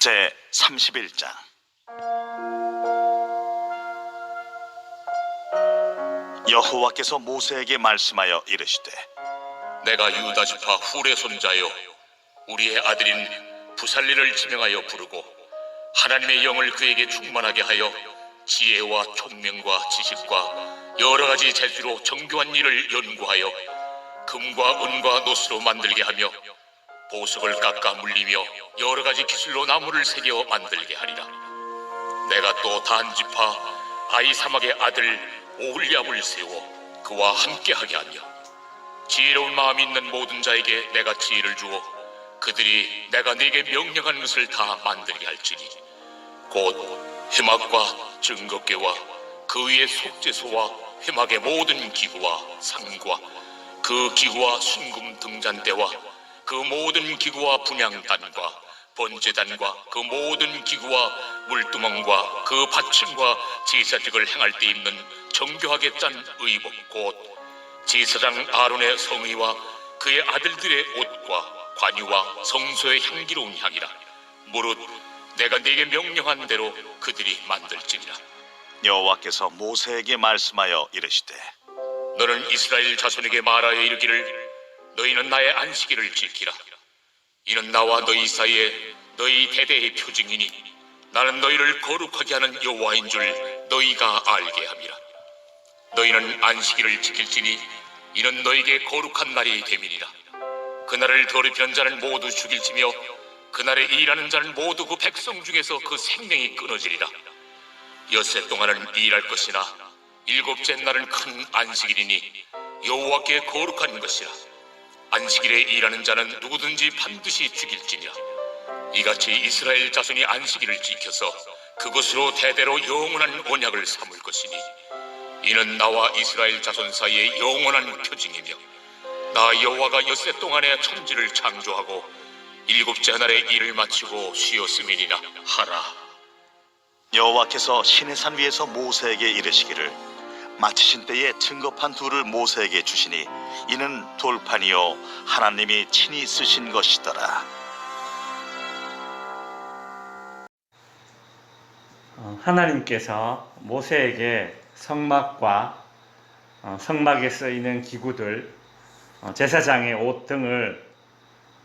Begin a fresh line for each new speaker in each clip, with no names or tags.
제 31장. 여호와께서 모세에게 말씀하여 이르시되,
내가 유다 지파 훌의 손자요 우리의 아들인 부살렐을 지명하여 부르고 하나님의 영을 그에게 충만하게 하여 지혜와 총명과 지식과 여러 가지 재주로 정교한 일을 연구하여 금과 은과 노스로 만들게 하며 보석을 깎아 물리며 여러 가지 기술로 나무를 새겨 만들게 하리라. 내가 또 단 지파 아히사막의 아들 오홀리압을 세워 그와 함께하게 하며 지혜로운 마음이 있는 모든 자에게 내가 지혜를 주어 그들이 내가 네게 명령한 것을 다 만들게 할지니 곧 회막과 증거궤와 그 위의 속죄소와 회막의 모든 기구와 상과 그 기구와 순금 등잔대와 그 모든 기구와 분향단과 번제단과 그 모든 기구와 물두멍과 그 받침과 제사직을 행할 때 입는 정교하게 짠 의복 곧 제사장 아론의 성의와 그의 아들들의 옷과 관유와 성소의 향기로운 향이라. 무릇 내가 네게 명령한 대로 그들이 만들지니라.
여호와께서 모세에게 말씀하여 이르시되,
너는 이스라엘 자손에게 말하여 이르기를 너희는 나의 안식일을 지키라. 이는 나와 너희 사이에 너희 대대의 표징이니 나는 너희를 거룩하게 하는 여호와인 줄 너희가 알게 함이라. 너희는 안식일을 지킬지니 이는 너희에게 거룩한 날이 됨이니라. 그날을 더럽히는 자는 모두 죽일지며 그날에 일하는 자는 모두 그 백성 중에서 그 생명이 끊어지리라. 엿새 동안은 일할 것이나 일곱째 날은 큰 안식일이니 여호와께 거룩한 것이라. 안식일에 일하는 자는 누구든지 반드시 죽일지니라. 이같이 이스라엘 자손이 안식일을 지켜서 그것으로 대대로 영원한 언약을 삼을 것이니 이는 나와 이스라엘 자손 사이의 영원한 표징이며 나 여호와가 엿새 동안에 천지를 창조하고 일곱째 날에 일을 마치고 쉬었음이니라 하라.
여호와께서 시내산 위에서 모세에게 이르시기를, 마치신 때에 증거판 둘을 모세에게 주시니 이는 돌판이요 하나님이 친히 쓰신 것이더라.
하나님께서 모세에게 성막과 성막에 쓰이는 기구들, 제사장의 옷 등을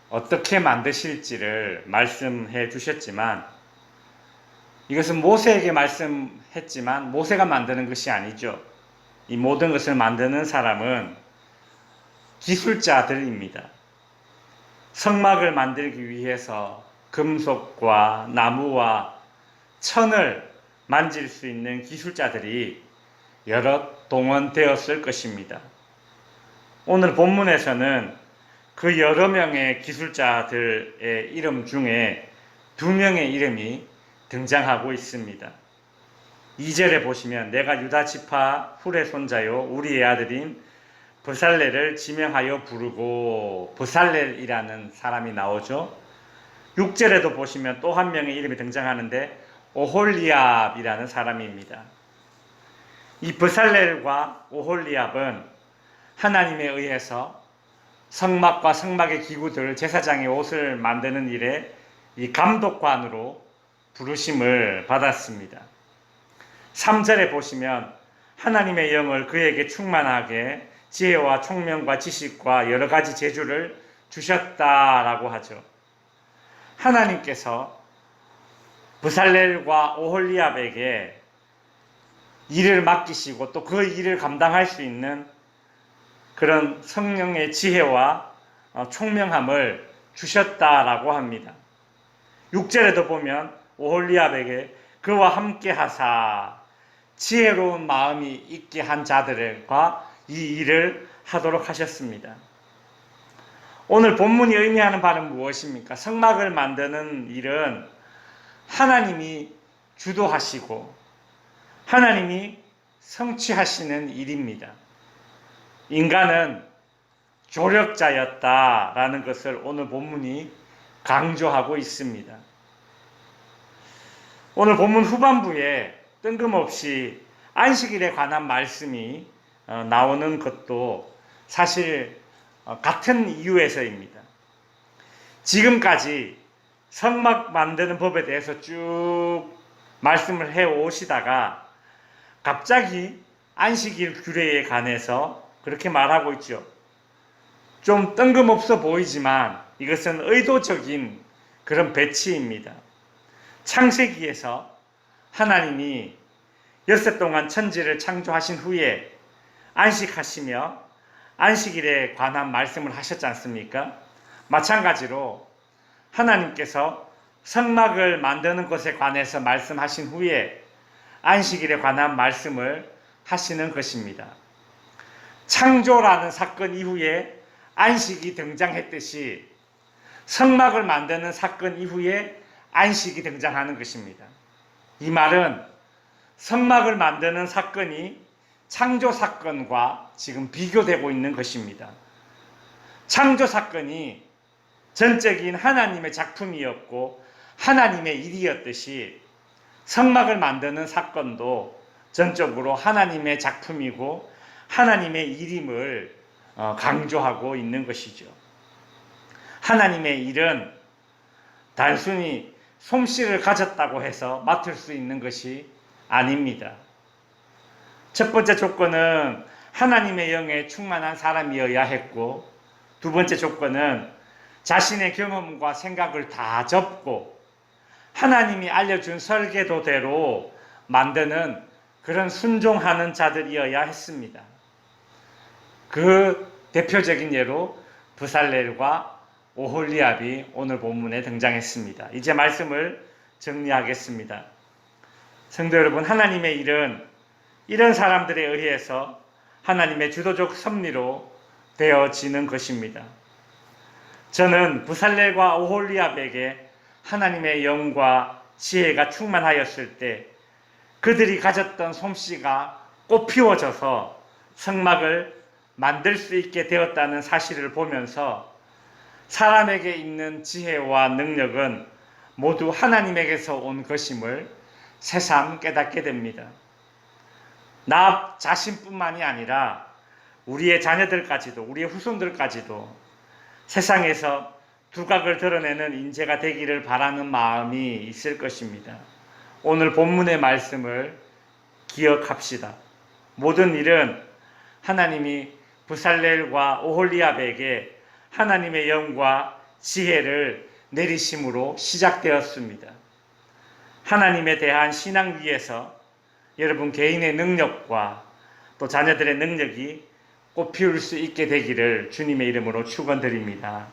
어떻게 만드실지를 말씀해 주셨지만, 이것은 모세에게 말씀했지만 모세가 만드는 것이 아니죠. 이 모든 것을 만드는 사람은 기술자들입니다. 성막을 만들기 위해서 금속과 나무와 천을 만질 수 있는 기술자들이 여러 동원되었을 것입니다. 오늘 본문에서는 그 여러 명의 기술자들의 이름 중에 2명의 이름이 등장하고 있습니다. 2절에 보시면 내가 유다 지파 훌의 손자요 우리의 아들인 부살렐을 지명하여 부르고, 부살렐이라는 사람이 나오죠. 6절에도 보시면 또 한 명의 이름이 등장하는데 오홀리압이라는 사람입니다. 이 부살렐과 오홀리압은 하나님에 의해서 성막과 성막의 기구들, 제사장의 옷을 만드는 일에 이 감독관으로 부르심을 받았습니다. 3절에 보시면 하나님의 영을 그에게 충만하게 지혜와 총명과 지식과 여러 가지 재주를 주셨다라고 하죠. 하나님께서 부살렐과 오홀리압에게 일을 맡기시고 또 그 일을 감당할 수 있는 그런 성령의 지혜와 총명함을 주셨다라고 합니다. 6절에도 보면 오홀리압에게 그와 함께 하사 지혜로운 마음이 있게 한 자들과 이 일을 하도록 하셨습니다. 오늘 본문이 의미하는 바는 무엇입니까? 성막을 만드는 일은 하나님이 주도하시고 하나님이 성취하시는 일입니다. 인간은 조력자였다라는 것을 오늘 본문이 강조하고 있습니다. 오늘 본문 후반부에 뜬금없이 안식일에 관한 말씀이 나오는 것도 사실 같은 이유에서입니다. 지금까지 성막 만드는 법에 대해서 쭉 말씀을 해 오시다가 갑자기 안식일 규례에 관해서 그렇게 말하고 있죠. 좀 뜬금없어 보이지만 이것은 의도적인 그런 배치입니다. 창세기에서 하나님이 6일 동안 천지를 창조하신 후에 안식하시며 안식일에 관한 말씀을 하셨지 않습니까? 마찬가지로 하나님께서 성막을 만드는 것에 관해서 말씀하신 후에 안식일에 관한 말씀을 하시는 것입니다. 창조라는 사건 이후에 안식이 등장했듯이 성막을 만드는 사건 이후에 안식이 등장하는 것입니다. 이 말은 성막을 만드는 사건이 창조 사건과 지금 비교되고 있는 것입니다. 창조 사건이 전적인 하나님의 작품이었고 하나님의 일이었듯이 성막을 만드는 사건도 전적으로 하나님의 작품이고 하나님의 일임을 강조하고 있는 것이죠. 하나님의 일은 단순히 솜씨를 가졌다고 해서 맡을 수 있는 것이 아닙니다. 첫 번째 조건은 하나님의 영에 충만한 사람이어야 했고, 두 번째 조건은 자신의 경험과 생각을 다 접고 하나님이 알려준 설계도대로 만드는 그런 순종하는 자들이어야 했습니다. 그 대표적인 예로 브살렐과 오홀리압이 오늘 본문에 등장했습니다. 이제 말씀을 정리하겠습니다. 성도 여러분, 하나님의 일은 이런 사람들에 의해서 하나님의 주도적 섭리로 되어지는 것입니다. 저는 브살렐과 오홀리압에게 하나님의 영과 지혜가 충만하였을 때 그들이 가졌던 솜씨가 꽃피워져서 성막을 만들 수 있게 되었다는 사실을 보면서 사람에게 있는 지혜와 능력은 모두 하나님에게서 온 것임을 새삼 깨닫게 됩니다. 나 자신뿐만이 아니라 우리의 자녀들까지도, 우리의 후손들까지도 세상에서 두각을 드러내는 인재가 되기를 바라는 마음이 있을 것입니다. 오늘 본문의 말씀을 기억합시다. 모든 일은 하나님이 브살렐과 오홀리압에게 하나님의 영과 지혜를 내리심으로 시작되었습니다. 하나님에 대한 신앙 위에서 여러분 개인의 능력과 또 자녀들의 능력이 꽃피울 수 있게 되기를 주님의 이름으로 축원드립니다.